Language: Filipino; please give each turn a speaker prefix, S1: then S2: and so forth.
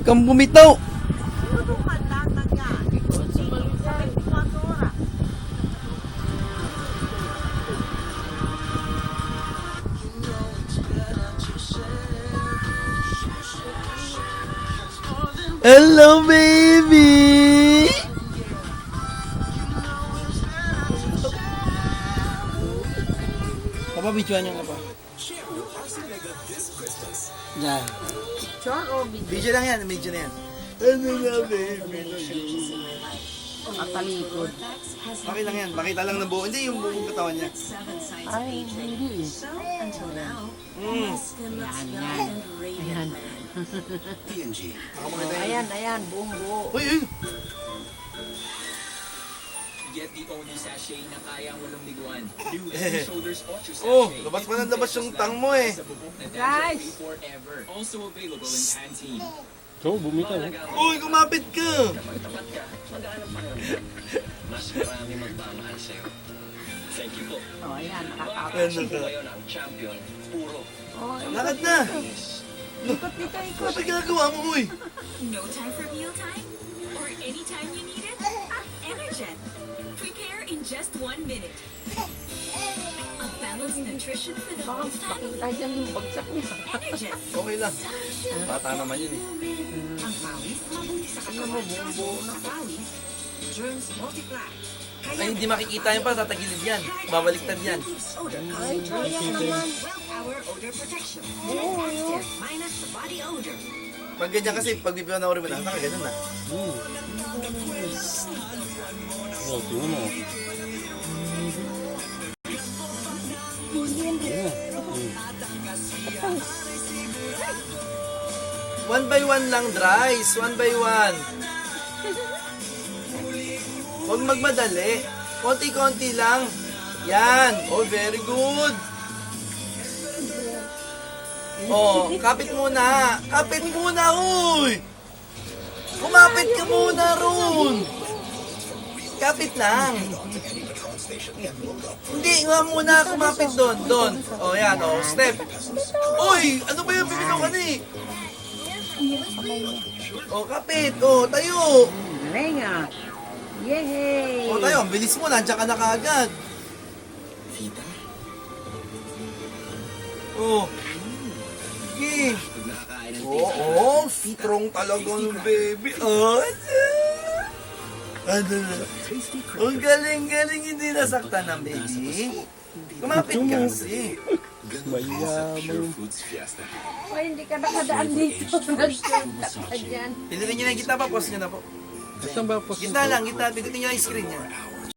S1: kang bumitaw. Hello, baby! Kapabidyoan yung apa. Yan. Video lang yan, video na yan. Ano na, baby?
S2: Matalikod.
S1: Okay lang yan, makita lang ng buo. Hindi yung buong katawan niya.
S2: Ay, hindi. Ayan. Ayan, buong buo.
S1: Uy, uy!
S3: Get the only sachet na kayang walang liguan. New Head & Shoulders Ultra Sachet.
S1: Oh, labas pa ng labas yung tang mo eh.
S3: Sa bubuk na
S2: Guys!
S3: dandruff-free forever. Also available in Pantene.
S4: So, bumitaw.
S1: Uy, kumapit ka!
S3: Magtapat ka, mag-aanap ka. Mas marami magmamahal sa'yo. Thank you po.
S2: Oh, ayan, nakakapit.
S1: Ano ka?
S3: Ngayon ang champion, puro.
S2: Oh,
S1: Lakad na!
S2: ikot dito, ikot.
S1: Ano ba ginagawa mo, uy?
S5: No time for mealtime? Or anytime you need it? Energen. Prepare in just 1 minute. A balanced nutrition for the
S2: Baka
S5: whole family.
S2: makita dyan yung bagsak niya.
S5: Energen.
S1: Okay lang. Bata naman yun eh.
S5: Ang pawis, mabuti sa
S2: Ano mo, buong buo na.
S5: Sa pawis, germs multiply.
S1: Ay, hindi makikita yan pa, tatagilid yan. Babaliktad yan.
S5: Odor.
S2: Ay, sayang naman.
S5: Willpower odor protection.
S2: Oo, yun.
S5: Minus the body odor.
S1: Pag ganyan kasi, pag bibiyaw na rin mo na, ganun na.
S4: Oh, tingnan mo.
S1: One by one lang, Dries. One by one. Huwag magmadali. Konti-konti lang. Yan. Oh, very good. Oh, kapit muna. Kapit muna, uy. Kumapit ka muna, Ron. Kapit lang. Hindi, nga muna. Kumapit doon. Doon. Oh, yan. Oh, step. Uy, ano ba yung bibitaw ka na eh? Oh, kapit. Oh, tayo.
S2: Galing ah. Yay!
S1: Oh, tayo. Ang bilis mo. Nandiyan ka na kaagad. Oh. Sige. Oo, strong talaga ng baby. Oh, ano na? Ang galing-galing hindi nasaktan ng baby. Kumapit ka kasi.
S4: Mayaman.
S2: Ay, hindi ka nakadaan dito. Nagsunta ka dyan.
S1: Pilitin nyo na yung gitna pa. Pause nyo na po.
S4: Saan ba po?
S1: Gitna lang, gitna. Pindutin nyo lang yung screen niya.